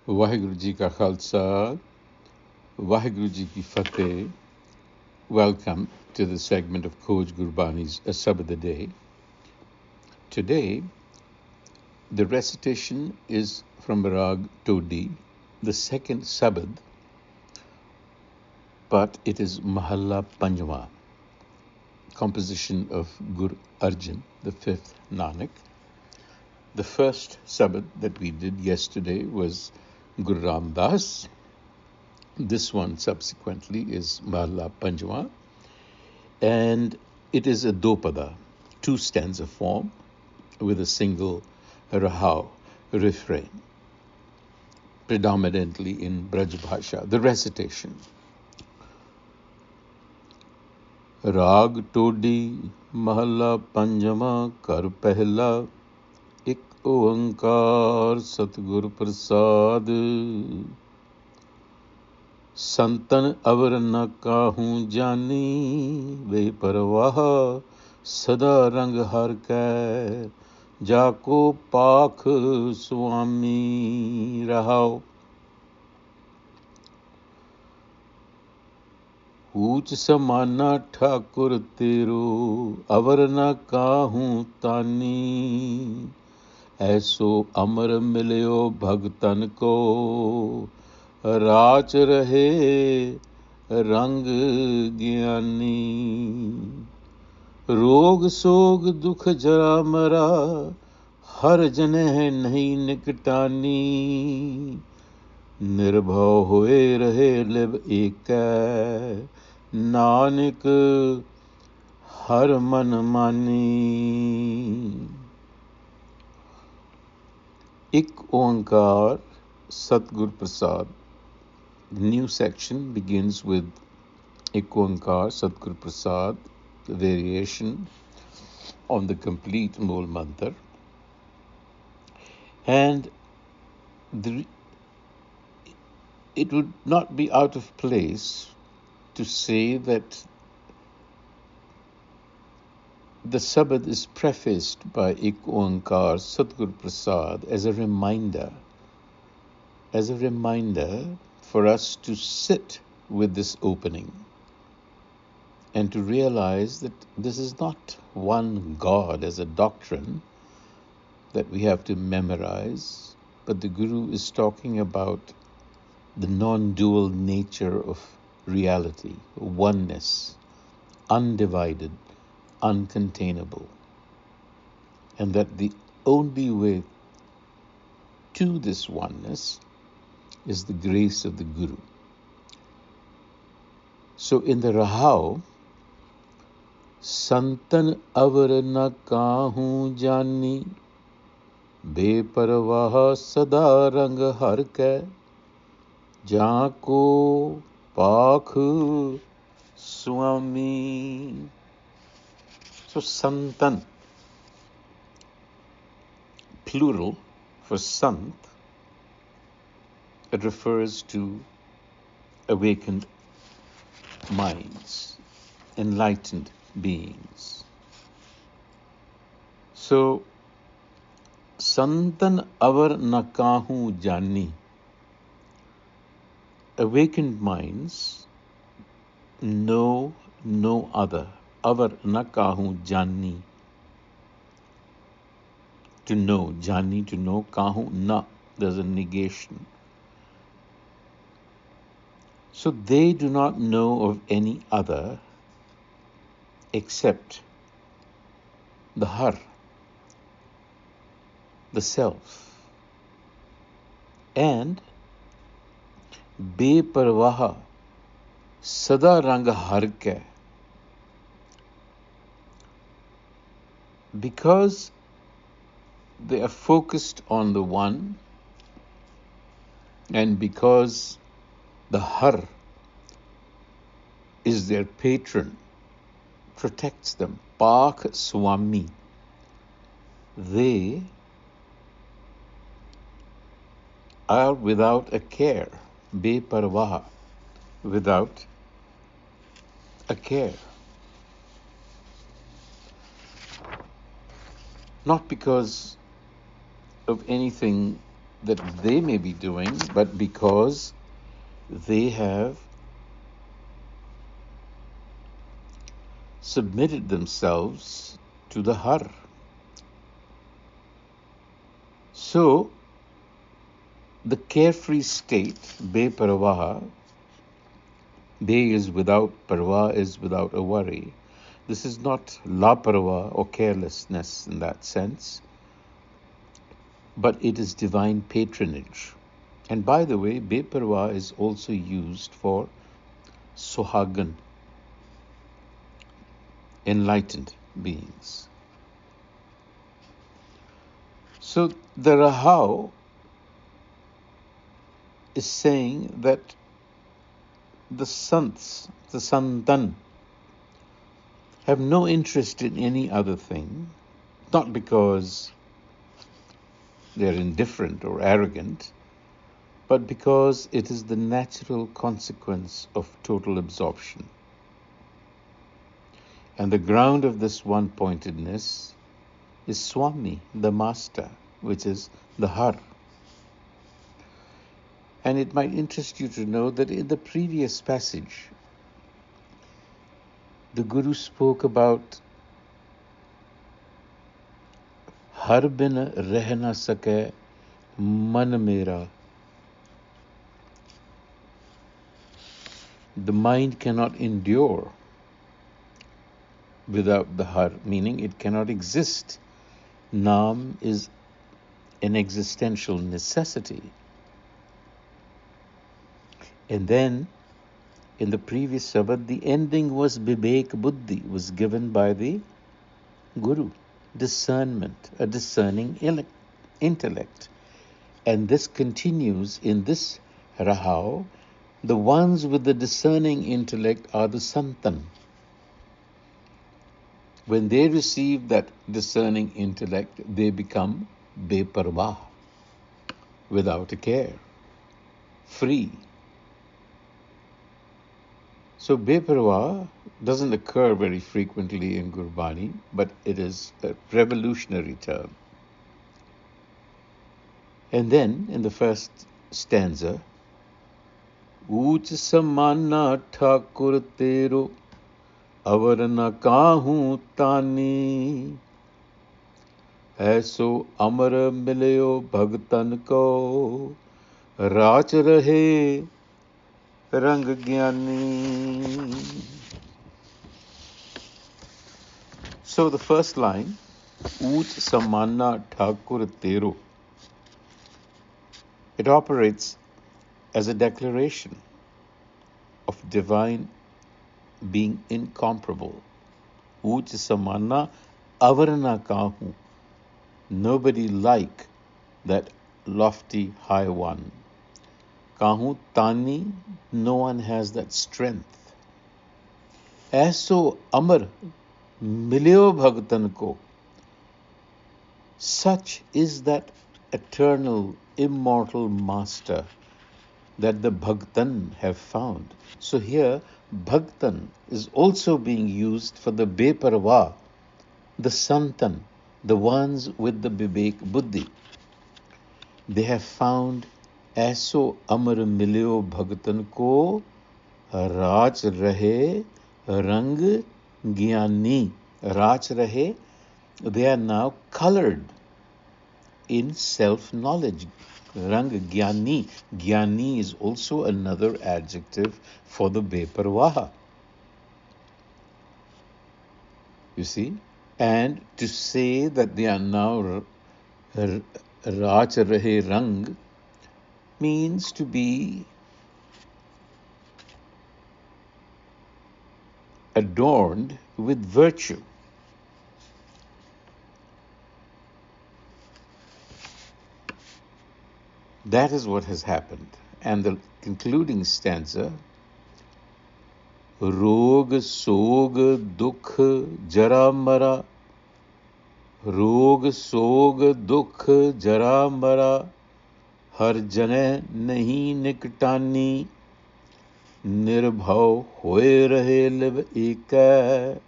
Vaheguru Ji Ka Khalsa, Vaheguru Ji Ki Fateh. Welcome to the segment of Coach Gurbani's a-sabad-a-day. Today, the recitation is from Rag Todi, the second Sabad, but it is Mahalla Panjwa, composition of Gur Arjan, the fifth Nanak. The first Sabad that we did yesterday was Guru Ram Das. This one subsequently is Mahalla Panjwa, and it is a dopada, two stanza form with a single rahau, refrain, predominantly in Braj Bhasha, the recitation. Rag Todi Mahalla Panjama Kar Pehla Ik Oankar Satgur Prasad Santan Avar na Kahu Jani Beparwah Sada Rang Har Kai Jako Pakh Swami Rahao. ऊच समाना ठाकुर तेरो अवर न काहूं तानी ऐसो अमर मिलियो भगतन को राच रहे रंग ज्ञानी रोग सोग दुख जरा मरा हर जने नहीं निकटानी निर्भव होए रहे लिव एक नानक हर मन मानी. Ik Oankar Satgur Prasad. The new section begins with Ik Oankar Satgur Prasad, the variation on the complete Mool Mantar. And it would not be out of place to say that the Sabad is prefaced by Ik Oankar Satgur Prasad as a reminder for us to sit with this opening and to realize that this is not one God as a doctrine that we have to memorize, but the Guru is talking about the non-dual nature of reality, oneness, undivided, uncontainable, and that the only way to this oneness is the grace of the Guru. So in the Rahau, Santan Avar na Kahu Jani Beparwah Sada Rang Har Kai Jako Pakh Swami. So Santan, plural for Sant, it refers to awakened minds, enlightened beings. So Santan Avar na Kahu Jani, awakened minds know no other. Avar na Kahu Jani, to know. Jani, to know. Kahu na, there's a negation. So they do not know of any other except the Har, the Self, and Beparwah Sada Rang Har Kai, because they are focused on the one, and because the Har is their patron, protects them, Pakh Swami, they are without a care, Beparwah, without a care. Not because of anything that they may be doing, but because they have submitted themselves to the Har. So, the carefree state, be-parwah, be is without, parwah is without a worry. This is not la-parwah or carelessness in that sense, but it is divine patronage. And by the way, be-parwah is also used for sohagan, enlightened beings. So the Rahau is saying that the Sants, the Santan, have no interest in any other thing, not because they're indifferent or arrogant, but because it is the natural consequence of total absorption. And the ground of this one-pointedness is Swami, the Master, which is the Har. And it might interest you to know that in the previous passage, the Guru spoke about Har bin reh na sake man mera. The mind cannot endure without the Har, meaning it cannot exist. Naam is an existential necessity. And then, in the previous Sabad, the ending was Vivek Buddhi, was given by the Guru. Discernment, a discerning intellect. And this continues in this Rahau. The ones with the discerning intellect are the Santan. When they receive that discerning intellect, they become be-parwah, without a care, free. So be-parwah doesn't occur very frequently in Gurbani, but it is a revolutionary term. And then, in the first stanza, Uch samana thakur tero avar na kahu tani ऐसो अमर मिलयो भगतन को राच रहे रंग ज्ञानी. So the first line, Uch samana thakur tero, it operates as a declaration of divine being incomparable. Uch samana avarna kahu, nobody like that lofty high one. Kahu tani, no one has that strength. Aso amar milyo bhagatan ko, such is that eternal, immortal master that the bhagtan have found. So here, bhagtan is also being used for the be-parwah, the santan, the ones with the vivek buddhi. They have found ऐसो अमर मिलियो भगतन को राच रहे रंग ज्ञानी. Rach rahe, they are now colored in self-knowledge. Rang Gyani. Gyani is also another adjective for the be-parwah. You see? And to say that they are now Rach rahe rang means to be adorned with virtue. That is what has happened. And the concluding stanza, Rog, Sog, Dukh, Jara Mara, Rog, Sog, Dukh, Jara Mara, Har Jane Nahi Nikatani, Nirbhav Hoye Rahe Liv Eka,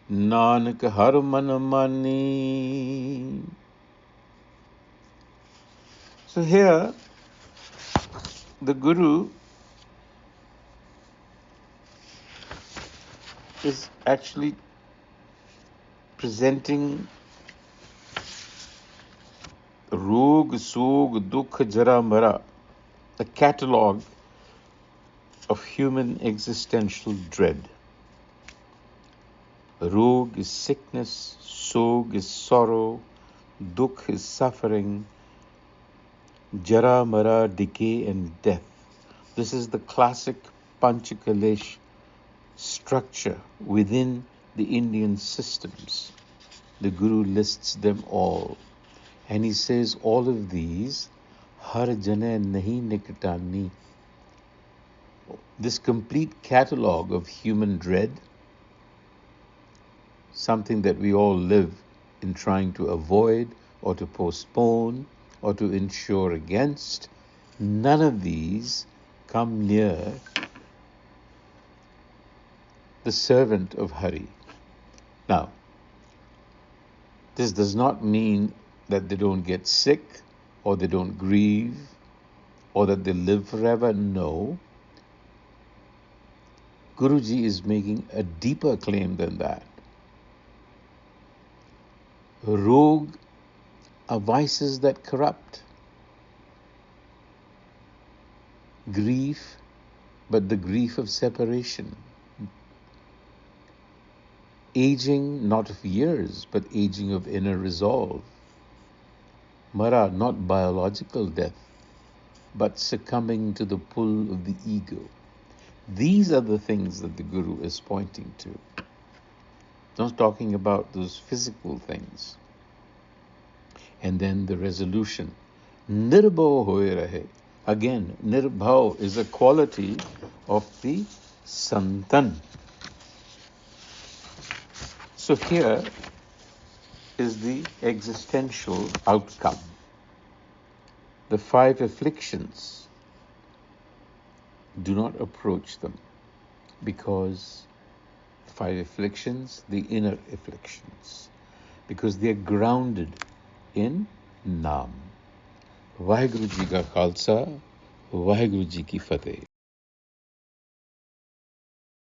Nanak Har Man Mani. So here, the Guru is actually presenting Rog, Sog, Dukh, Jara, Mara, a catalogue of human existential dread. Rog is sickness, Sog is sorrow, Dukh is suffering, Jara, Mara, decay and death. This is the classic Panchakalesh structure within the Indian systems. The Guru lists them all. And he says all of these, Har Jane Nahi Nikatani. This complete catalogue of human dread, something that we all live in trying to avoid or to postpone or to insure against, none of these come near the servant of Hari. Now, this does not mean that they don't get sick or they don't grieve or that they live forever. No. Guruji is making a deeper claim than that. Rog are vices that corrupt. Grief, but the grief of separation. Aging, not of years, but aging of inner resolve. Mara, not biological death, but succumbing to the pull of the ego. These are the things that the Guru is pointing to. Not talking about those physical things. And then the resolution. Nirbhav hoye rahe. Again, nirbhav is a quality of the Santan. So here is the existential outcome. The 5 afflictions, do not approach them, because 5 afflictions, the inner afflictions, because they are grounded in Naam. Vaheguru Ji ka Khalsa, Vaheguru Ji ki Fateh.